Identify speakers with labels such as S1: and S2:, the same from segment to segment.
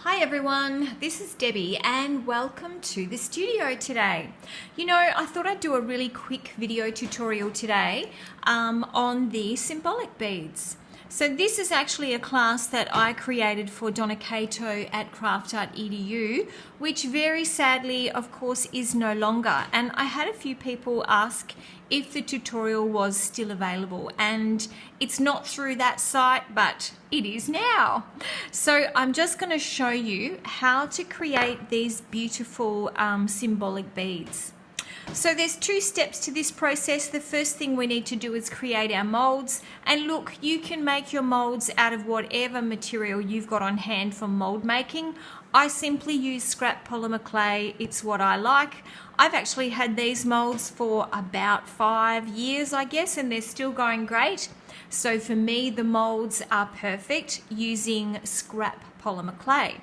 S1: Hi everyone, this is Debbie and welcome to the studio today. You know, I thought I'd do a really quick video tutorial today on the symbolic beads. So this is actually a class that I created for Donna Cato at craft.edu, which very sadly, of course, is no longer. And I had a few people ask if the tutorial was still available, and it's not through that site, but it is now. So I'm just going to show you how to create these beautiful symbolic beads. So there's two steps to this process. The first thing we need to do is create our molds, and look, you can make your molds out of whatever material you've got on hand for mold making. I simply use scrap polymer clay. It's what I like. I've actually had these molds for about 5 years, I guess, and they're still going great. So for me, the molds are perfect using scrap polymer clay.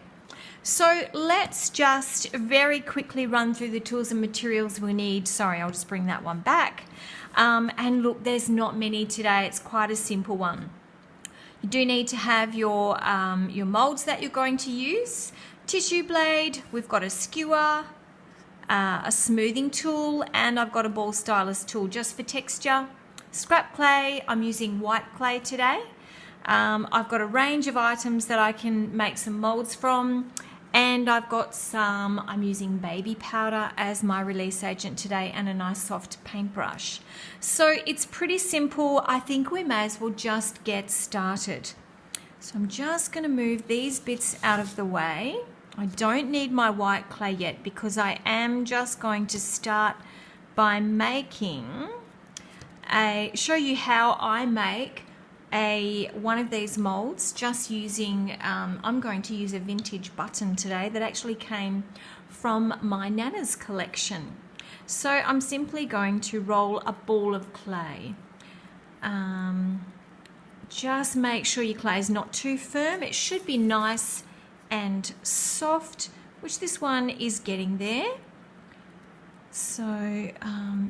S1: So let's just very quickly run through the tools and materials we need. Sorry, I'll just bring that one back. And look, there's not many today. It's quite a simple one. You do need to have your molds that you're going to use, tissue blade, we've got a skewer, a smoothing tool, and I've got a ball stylus tool just for texture. Scrap clay, I'm using white clay today. I've got a range of items that I can make some molds from, and I've got I'm using baby powder as my release agent today, and a nice soft paintbrush. So it's pretty simple. I think we may as well just get started. So I'm just going to move these bits out of the way. I don't need my white clay yet because I am just going to start by show you how I make one of these molds just using, I'm going to use a vintage button today that actually came from my Nana's collection. So I'm simply going to roll a ball of clay. Just make sure your clay is not too firm. It should be nice and soft, which this one is getting there. So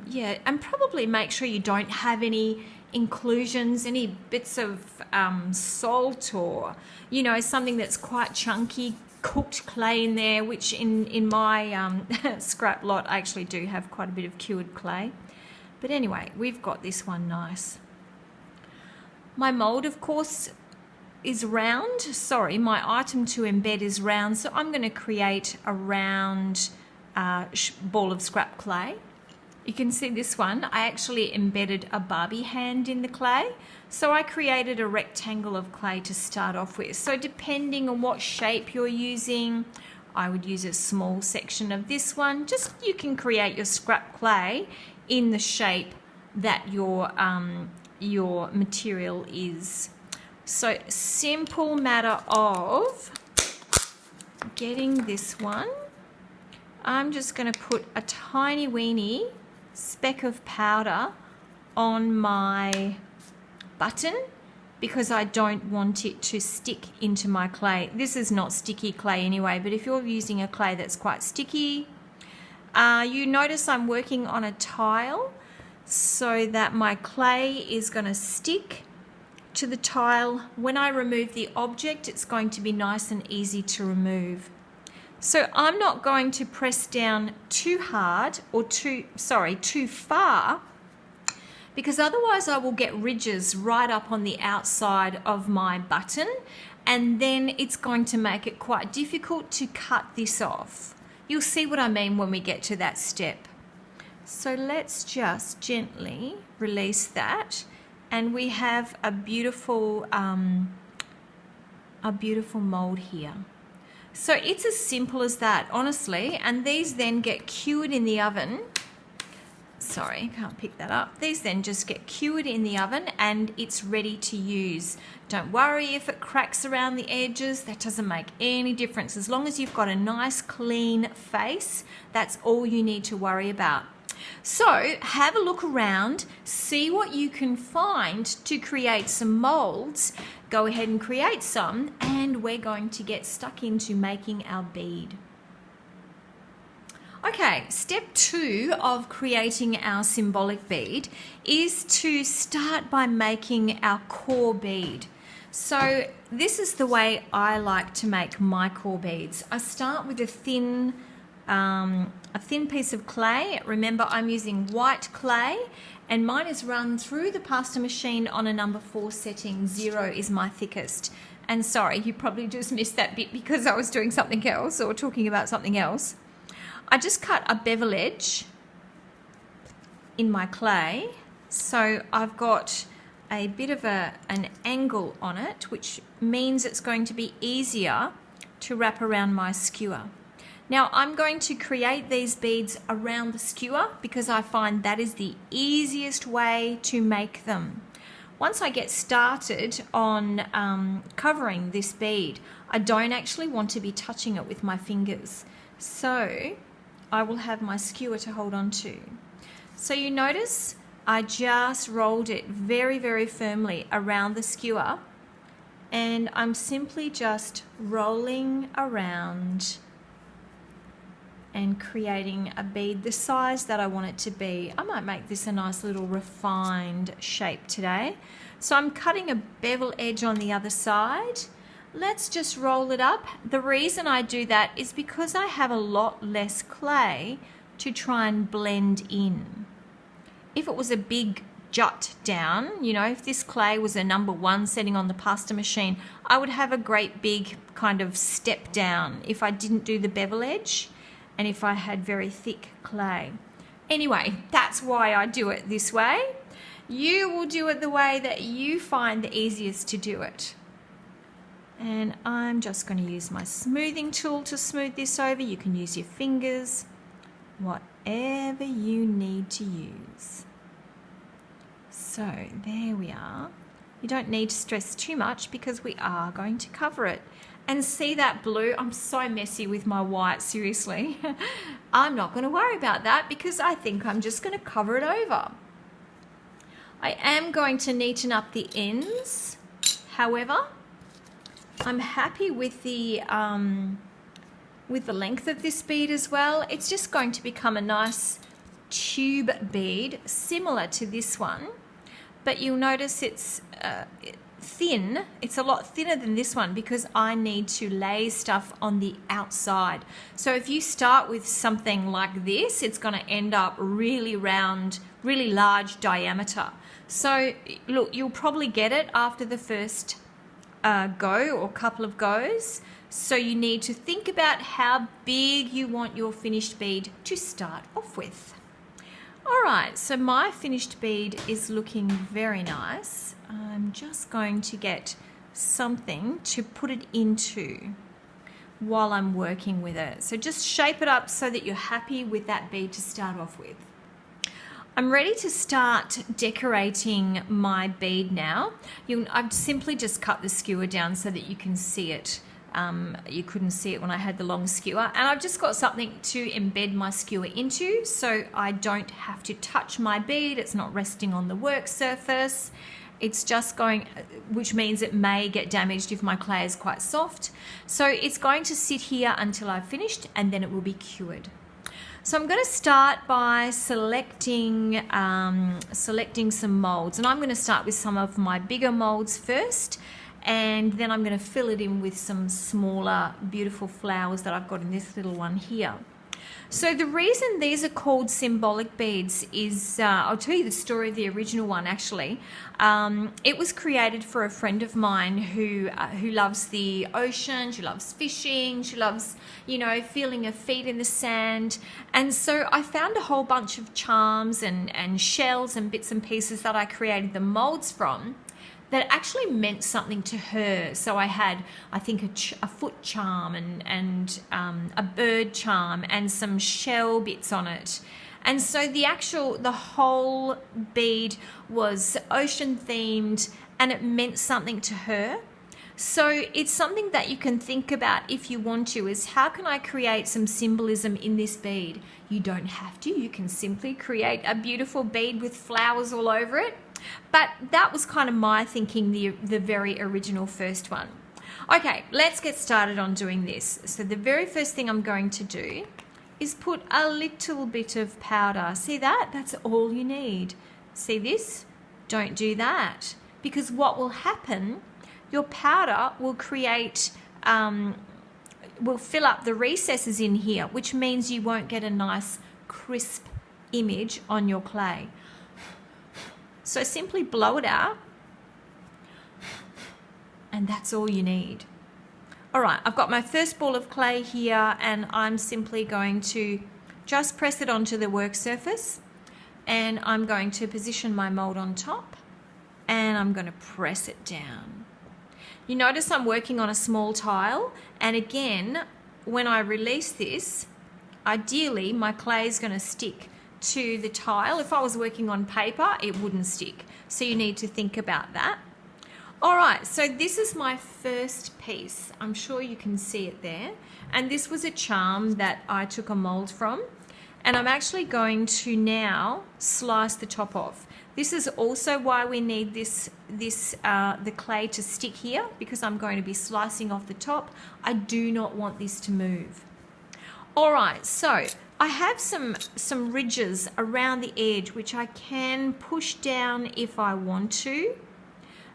S1: yeah, and probably make sure you don't have any inclusions, any bits of salt, or you know, something that's quite chunky cooked clay in there, which in my scrap lot I actually do have quite a bit of cured clay. But anyway, we've got this one nice. My mold, of course, is round. Sorry, my item to embed is round, so I'm going to create a round ball of scrap clay. You can see this one, I actually embedded a Barbie hand in the clay. So I created a rectangle of clay to start off with. So depending on what shape you're using, I would use a small section of this one. Just you can create your scrap clay in the shape that your material is. So simple matter of getting this one. I'm just going to put a tiny weeny speck of powder on my button because I don't want it to stick into my clay. This is not sticky clay anyway, but if you're using a clay that's quite sticky, you notice I'm working on a tile so that my clay is going to stick to the tile. When I remove the object, it's going to be nice and easy to remove. So I'm not going to press down too hard or too far, because otherwise I will get ridges right up on the outside of my button, and then it's going to make it quite difficult to cut this off. You'll see what I mean when we get to that step. So let's just gently release that, and we have a beautiful mold here. So it's as simple as that, honestly, and these then get cured in the oven. Sorry, can't pick that up. These then just get cured in the oven and it's ready to use. Don't worry if it cracks around the edges, that doesn't make any difference. As long as you've got a nice clean face, that's all you need to worry about. So have a look around, see what you can find to create some molds. Go ahead and create some, and we're going to get stuck into making our bead. Okay, step 2 of creating our symbolic bead is to start by making our core bead. So this is the way I like to make my core beads. I start with a thin piece of clay. Remember, I'm using white clay, and mine is run through the pasta machine on a number 4 setting. 0 is my thickest. And sorry, you probably just missed that bit because I was doing something else or talking about something else. I just cut a bevel edge in my clay. So I've got a bit of an angle on it, which means it's going to be easier to wrap around my skewer. Now I'm going to create these beads around the skewer because I find that is the easiest way to make them. Once I get started on covering this bead, I don't actually want to be touching it with my fingers. So I will have my skewer to hold on to. So you notice I just rolled it very, very firmly around the skewer, and I'm simply just rolling around and creating a bead the size that I want it to be. I might make this a nice little refined shape today. So I'm cutting a bevel edge on the other side. Let's just roll it up. The reason I do that is because I have a lot less clay to try and blend in. If it was a big jut down, you know, if this clay was a number 1 setting on the pasta machine, I would have a great big kind of step down if I didn't do the bevel edge and if I had very thick clay. Anyway, that's why I do it this way. You will do it the way that you find the easiest to do it. And I'm just going to use my smoothing tool to smooth this over. You can use your fingers, whatever you need to use. So there we are. You don't need to stress too much because we are going to cover it. And see that blue? I'm so messy with my white, seriously. I'm not going to worry about that because I think I'm just going to cover it over. I am going to neaten up the ends. However, I'm happy with the length of this bead as well. It's just going to become a nice tube bead similar to this one, but you'll notice it's thin. It's a lot thinner than this one because I need to lay stuff on the outside. So if you start with something like this, it's going to end up really round, really large diameter. So look, you'll probably get it after the first go or couple of goes. So you need to think about how big you want your finished bead to start off with. All right, so my finished bead is looking very nice. I'm just going to get something to put it into while I'm working with it. So just shape it up so that you're happy with that bead to start off with. I'm ready to start decorating my bead now. I've simply just cut the skewer down so that you can see it. You couldn't see it when I had the long skewer, and I've just got something to embed my skewer into so I don't have to touch my bead. It's not resting on the work surface. It's just going, which means it may get damaged if my clay is quite soft. So it's going to sit here until I've finished, and then it will be cured. So I'm going to start by selecting some molds, and I'm going to start with some of my bigger molds first, and then I'm going to fill it in with some smaller beautiful flowers that I've got in this little one here. So the reason these are called symbolic beads is, I'll tell you the story of the original one actually. It was created for a friend of mine who loves the ocean, she loves fishing, she loves, you know, feeling her feet in the sand. And so I found a whole bunch of charms and shells and bits and pieces that I created the molds from that actually meant something to her. So I had, I think, a foot charm and a bird charm and some shell bits on it. And so the whole bead was ocean themed and it meant something to her. So it's something that you can think about if you want to, is how can I create some symbolism in this bead? You don't have to, you can simply create a beautiful bead with flowers all over it. But that was kind of my thinking, the very original first one. Okay, let's get started on doing this. So the very first thing I'm going to do is put a little bit of powder. See that? That's all you need. See this? Don't do that. Because what will happen your powder will create, will fill up the recesses in here, which means you won't get a nice crisp image on your clay. So simply blow it out, and that's all you need. All right, I've got my first ball of clay here, and I'm simply going to just press it onto the work surface, and I'm going to position my mold on top, and I'm going to press it down. You notice I'm working on a small tile, and again, when I release this, ideally my clay is going to stick to the tile. If I was working on paper, it wouldn't stick. So you need to think about that. All right, so this is my first piece. I'm sure you can see it there. And this was a charm that I took a mold from. And I'm actually going to now slice the top off. This is also why we need the clay to stick here, because I'm going to be slicing off the top. I do not want this to move. All right, so I have some ridges around the edge which I can push down if I want to,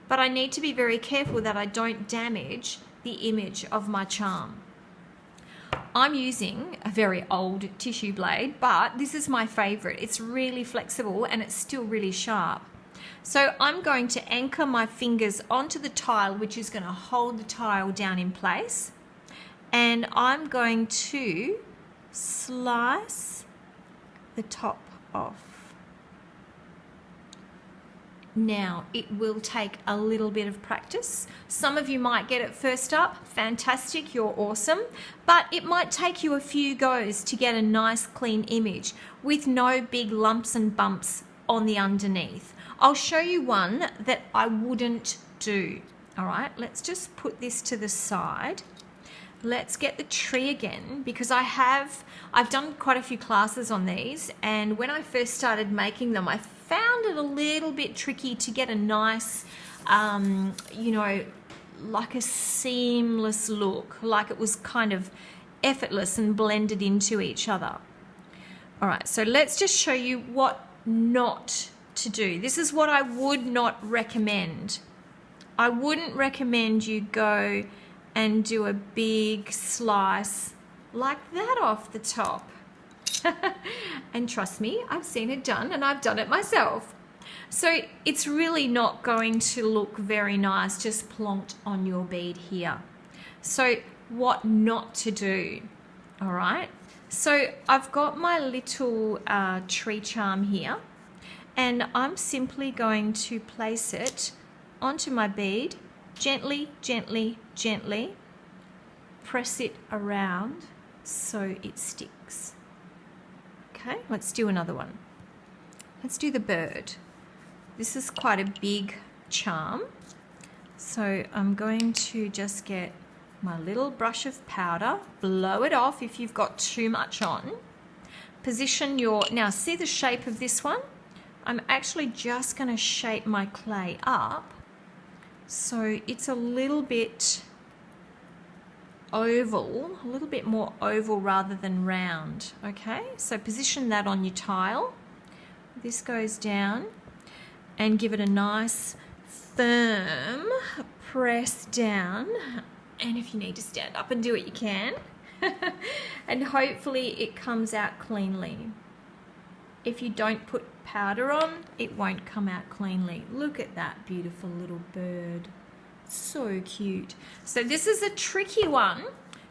S1: but I need to be very careful that I don't damage the image of my charm. I'm using a very old tissue blade, but this is my favorite. It's really flexible and it's still really sharp. So I'm going to anchor my fingers onto the tile, which is going to hold the tile down in place. And I'm going to slice the top off. Now, it will take a little bit of practice. Some of you might get it first up. Fantastic, you're awesome. But it might take you a few goes to get a nice clean image with no big lumps and bumps on the underneath. I'll show you one that I wouldn't do. All right, let's just put this to the side. Let's get the tree again, because I've done quite a few classes on these, and when I first started making them, I found it a little bit tricky to get a nice, you know, like a seamless look, like it was kind of effortless and blended into each other. All right, so let's just show you what not to do. This is what I would not recommend. I wouldn't recommend you go and do a big slice like that off the top. And trust me, I've seen it done and I've done it myself. So it's really not going to look very nice just plonked on your bead here. So what not to do, all right? So I've got my little tree charm here, and I'm simply going to place it onto my bead, gently, gently, gently, press it around so it sticks. Okay, let's do another one. Let's do the bird. This is quite a big charm. So I'm going to just get my little brush of powder, blow it off if you've got too much on. Position your, now see the shape of this one? I'm actually just going to shape my clay up so it's a little bit oval, a little bit more oval rather than round. Okay, so position that on your tile. This goes down and give it a nice firm press down, and if you need to stand up and do it, you can. And hopefully it comes out cleanly. If you don't put powder on, it won't come out cleanly. Look at that beautiful little bird. So cute. So this is a tricky one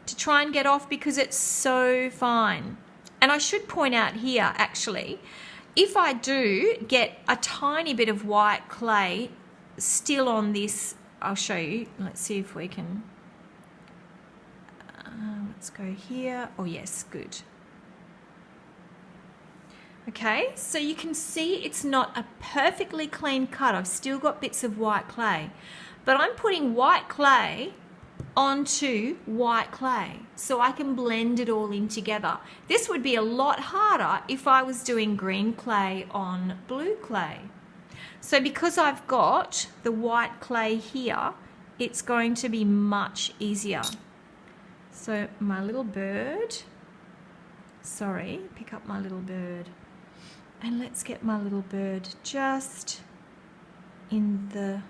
S1: to try and get off because it's so fine. And I should point out here, actually, if I do get a tiny bit of white clay still on this, I'll show you. Let's see if we can. Let's go here. Oh yes, good. Okay, so you can see it's not a perfectly clean cut. I've still got bits of white clay, but I'm putting white clay onto white clay so I can blend it all in together. This would be a lot harder if I was doing green clay on blue clay. So because I've got the white clay here, it's going to be much easier. So my little bird, sorry, pick up my little bird. And let's get my little bird just in the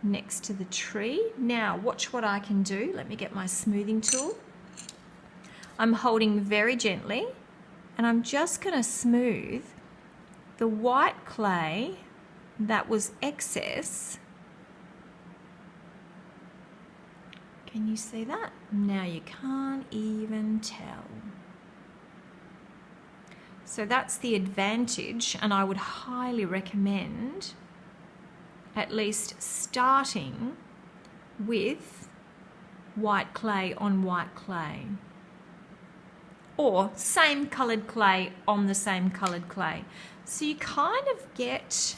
S1: next to the tree. Now watch what I can do. Let me get my smoothing tool. I'm holding very gently and I'm just going to smooth the white clay that was excess. Can you see that? Now you can't even tell. So that's the advantage, and I would highly recommend at least starting with white clay on white clay, or same coloured clay on the same coloured clay. So you kind of get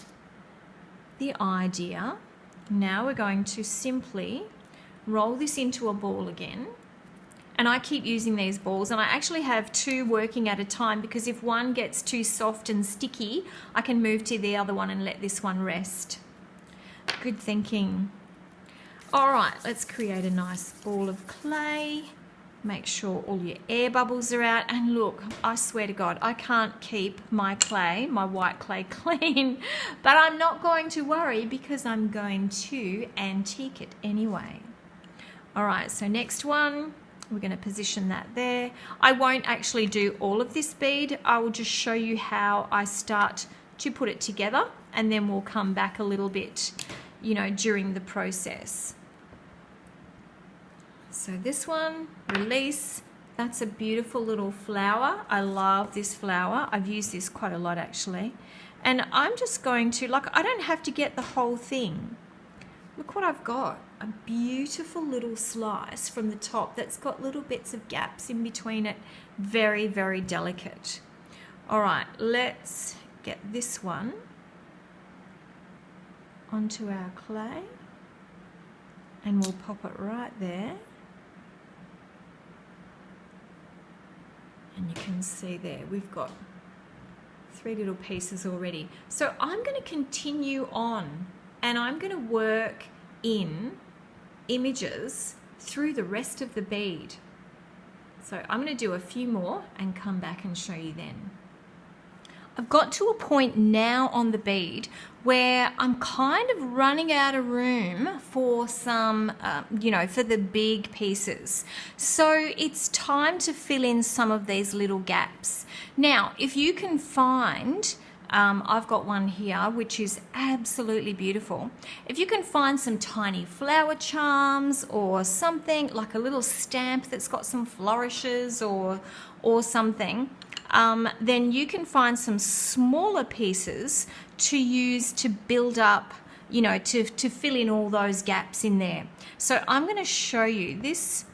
S1: the idea. Now we're going to simply roll this into a ball again. And I keep using these balls, and I actually have two working at a time, because if one gets too soft and sticky, I can move to the other one and let this one rest. Good thinking. All right, let's create a nice ball of clay. Make sure all your air bubbles are out. And look, I swear to God, I can't keep my clay, my white clay, clean, but I'm not going to worry because I'm going to antique it anyway. All right, so next one. We're going to position that there. I won't actually do all of this bead. I will just show you how I start to put it together, and then we'll come back a little bit, you know, during the process. So this one, release. That's a beautiful little flower. I love this flower. I've used this quite a lot actually. And I'm just going to, like, I don't have to get the whole thing. Look what I've got. A beautiful little slice from the top that's got little bits of gaps in between it. Very, very delicate. All right, let's get this one onto our clay, and we'll pop it right there. And you can see there, we've got 3 little pieces already. So I'm going to continue on, and I'm going to work in images through the rest of the bead. So I'm going to do a few more and come back and show you then. I've got to a point now on the bead where I'm kind of running out of room for some, you know, for the big pieces. So it's time to fill in some of these little gaps. Now, if you can find, I've got one here which is absolutely beautiful. If you can find some tiny flower charms or something like a little stamp that's got some flourishes or something, then you can find some smaller pieces to use to build up, you know, to fill in all those gaps in there. So I'm going to show you this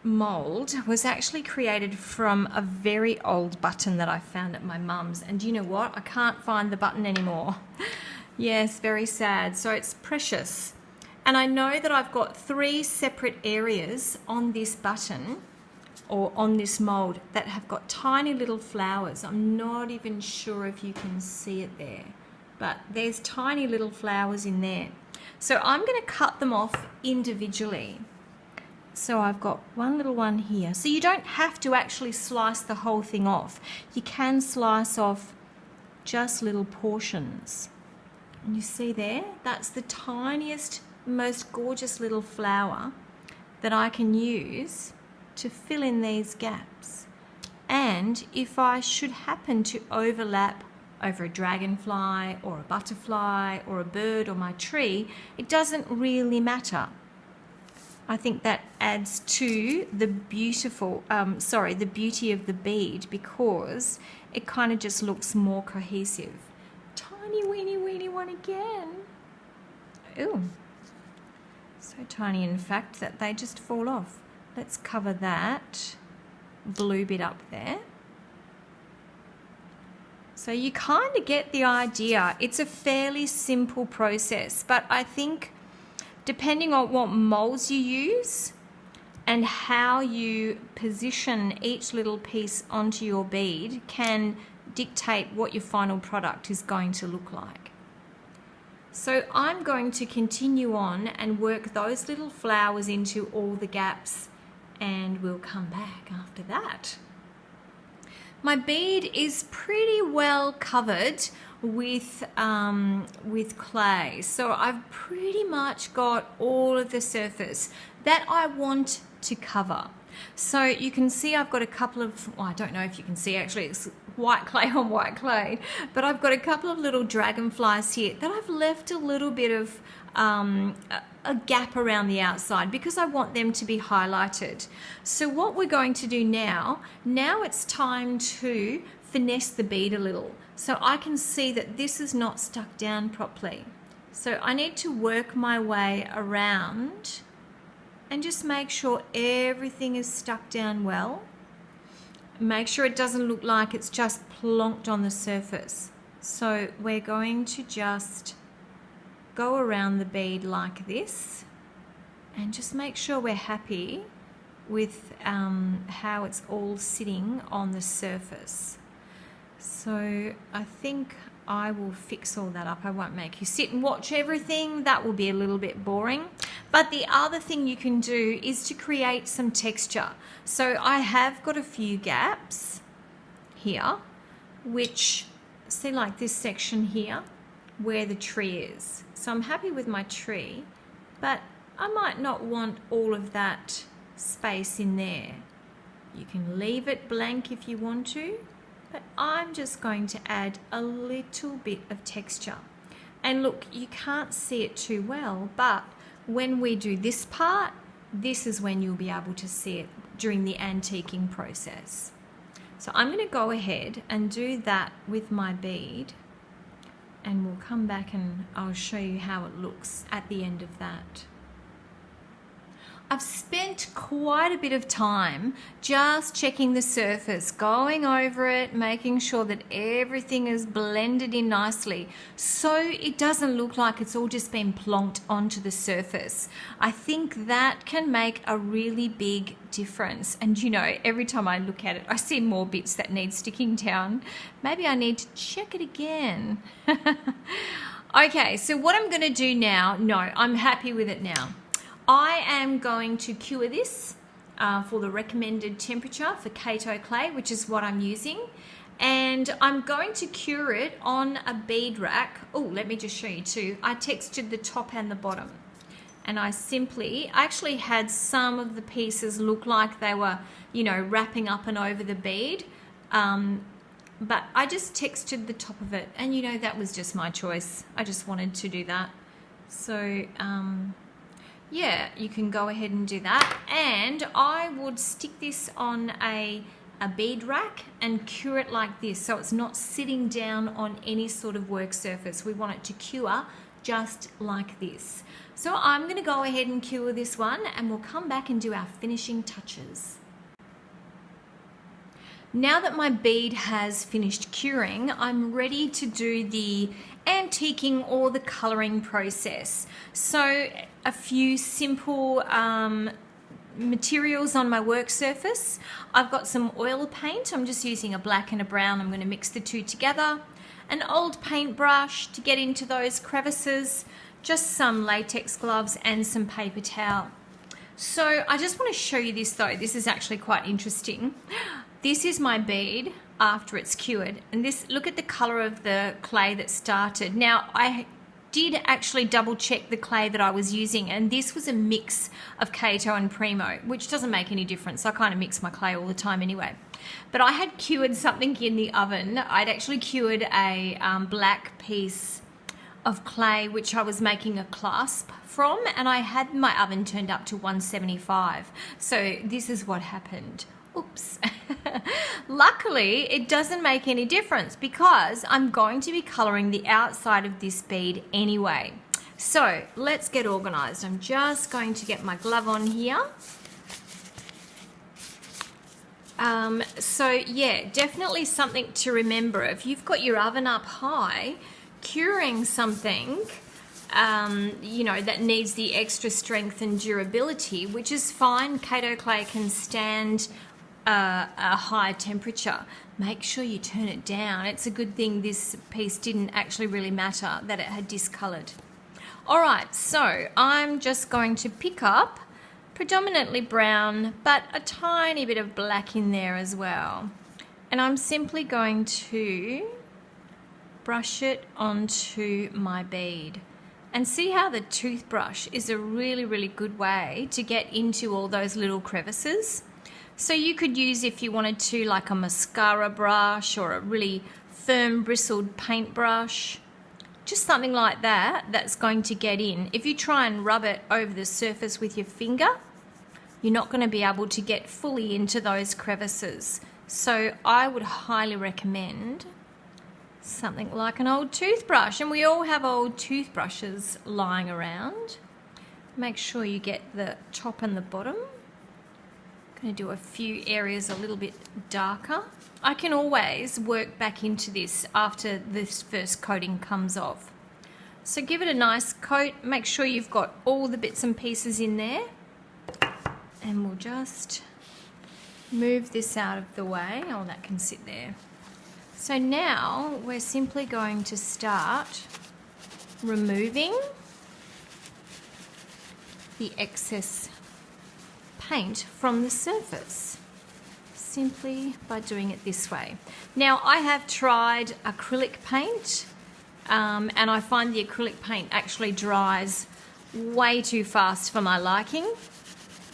S1: mold was actually created from a very old button that I found at my mum's, and you know what, I can't find the button anymore. Yes, very sad. So it's precious, and I know that I've got 3 separate areas on this button or on this mold that have got tiny little flowers. I'm not even sure if you can see it there, but there's tiny little flowers in there. So I'm going to cut them off individually. So I've got one little one here. So you don't have to actually slice the whole thing off. You can slice off just little portions. And you see there, that's the tiniest, most gorgeous little flower that I can use to fill in these gaps. And if I should happen to overlap over a dragonfly or a butterfly or a bird or my tree, it doesn't really matter. I think that adds to the beautiful, the beauty of the bead, because it kind of just looks more cohesive. Tiny weeny weeny one again. Ooh, so tiny in fact that they just fall off. Let's cover that blue bit up there. So you kind of get the idea. It's a fairly simple process, but I think depending on what molds you use and how you position each little piece onto your bead can dictate what your final product is going to look like. So I'm going to continue on and work those little flowers into all the gaps, and we'll come back after that. my bead is pretty well covered with clay. So I've pretty much got all of the surface that I want to cover. So you can see I've got a couple of, well, I don't know if you can see, actually it's white clay on white clay, but I've got a couple of little dragonflies here that I've left a little bit of a gap around the outside because I want them to be highlighted. So what we're going to do now it's time to finesse the bead a little. So I can see that this is not stuck down properly. So I need to work my way around and just make sure everything is stuck down well. Make sure it doesn't look like it's just plonked on the surface. So we're going to just go around the bead like this and just make sure we're happy with how it's all sitting on the surface. So I think I will fix all that up. I won't make you sit and watch everything. That will be a little bit boring. But the other thing you can do is to create some texture. So I have got a few gaps here, which, see, like this section here where the tree is. So I'm happy with my tree, but I might not want all of that space in there. You can leave it blank if you want to, but I'm just going to add a little bit of texture. And look, you can't see it too well, but when we do this part, this is when you'll be able to see it during the antiquing process. So I'm going to go ahead and do that with my bead, and we'll come back and I'll show you how it looks at the end of that. I've spent quite a bit of time just checking the surface, going over it, making sure that everything is blended in nicely so it doesn't look like it's all just been plonked onto the surface. I think that can make a really big difference. And you know, every time I look at it, I see more bits that need sticking down. Maybe I need to check it again. Okay, so what I'm going to do now, no, I'm happy with it now. I am going to cure this for the recommended temperature for Kato clay, which is what I'm using. And I'm going to cure it on a bead rack. Oh, let me just show you too. I textured the top and the bottom. And I actually had some of the pieces look like they were, you know, wrapping up and over the bead. But I just textured the top of it. And, you know, that was just my choice. I just wanted to do that. So, yeah, you can go ahead and do that. And I would stick this on a bead rack and cure it like this, so it's not sitting down on any sort of work surface. We want it to cure just like this. So I'm going to go ahead and cure this one, and we'll come back and do our finishing touches. Now that my bead has finished curing, I'm ready to do the antiquing or the colouring process. So a few simple materials on my work surface. I've got some oil paint. I'm just using a black and a brown. I'm going to mix the two together. An old paintbrush to get into those crevices, just some latex gloves and some paper towel. So I just want to show you this though. This is actually quite interesting. This is my bead after it's cured, and this, look at the color of the clay that started. Now I did actually double check the clay that I was using, and this was a mix of Kato and Primo, which doesn't make any difference. I kind of mix my clay all the time anyway. But I had cured something in the oven. I'd actually cured a black piece of clay which I was making a clasp from, and I had my oven turned up to 175. So this is what happened. Oops. Luckily, it doesn't make any difference because I'm going to be colouring the outside of this bead anyway. So let's get organised. I'm just going to get my glove on here. So yeah, definitely something to remember. If you've got your oven up high, curing something you know, that needs the extra strength and durability, which is fine. Kato clay can stand a high temperature. Make sure you turn it down. It's a good thing this piece didn't actually really matter that it had discoloured. Alright, so I'm just going to pick up predominantly brown, but a tiny bit of black in there as well. And I'm simply going to brush it onto my bead. And see how the toothbrush is a really, really good way to get into all those little crevices. So you could use, if you wanted to, like a mascara brush or a really firm bristled paintbrush, just something like that, that's going to get in. If you try and rub it over the surface with your finger, you're not going to be able to get fully into those crevices. So I would highly recommend something like an old toothbrush, and we all have old toothbrushes lying around. Make sure you get the top and the bottom. I'm going to do a few areas a little bit darker. I can always work back into this after this first coating comes off. So give it a nice coat, make sure you've got all the bits and pieces in there, and we'll just move this out of the way. Oh, that can sit there. So now we're simply going to start removing the excess paint from the surface, simply by doing it this way. Now I have tried acrylic paint and I find the acrylic paint actually dries way too fast for my liking.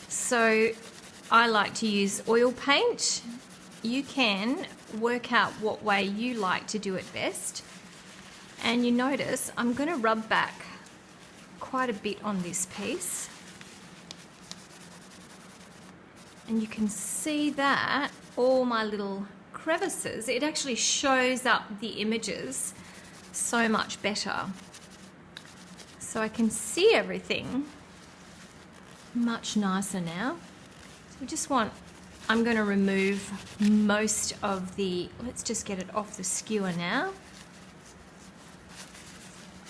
S1: So I like to use oil paint. You can work out what way you like to do it best. And you notice I'm going to rub back quite a bit on this piece. And you can see that all my little crevices, it actually shows up the images so much better. So I can see everything much nicer now. So we just want, I'm going to remove most of the, let's just get it off the skewer now.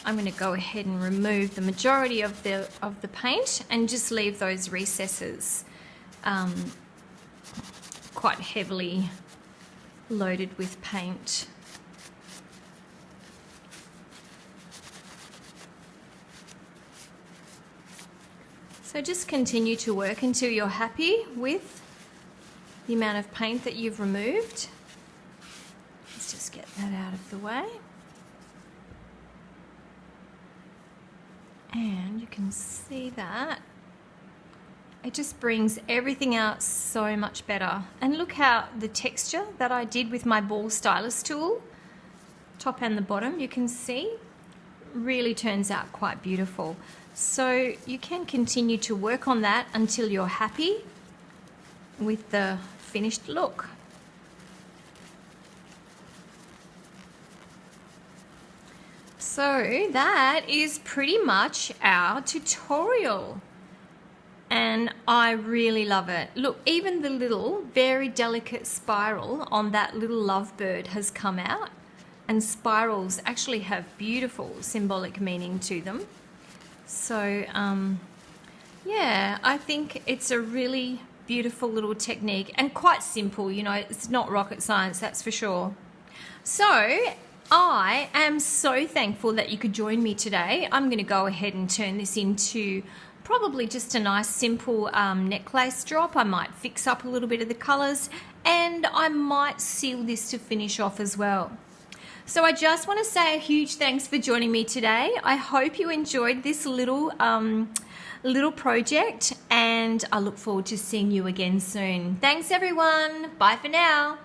S1: I'm going to go ahead and remove the majority of the paint and just leave those recesses quite heavily loaded with paint. So just continue to work until you're happy with the amount of paint that you've removed. Let's just get that out of the way. And you can see that it just brings everything out so much better. And look how the texture that I did with my ball stylus tool, top and the bottom, you can see, really turns out quite beautiful. So you can continue to work on that until you're happy with the finished look. So that is pretty much our tutorial. And I really love it. Look, even the little very delicate spiral on that little lovebird has come out. And spirals actually have beautiful symbolic meaning to them. So yeah, I think it's a really beautiful little technique and quite simple, you know, it's not rocket science, that's for sure. So I am so thankful that you could join me today. I'm going to go ahead and turn this into probably just a nice simple necklace drop. I might fix up a little bit of the colours and I might seal this to finish off as well. So I just want to say a huge thanks for joining me today. I hope you enjoyed this little project, and I look forward to seeing you again soon. Thanks everyone. Bye for now.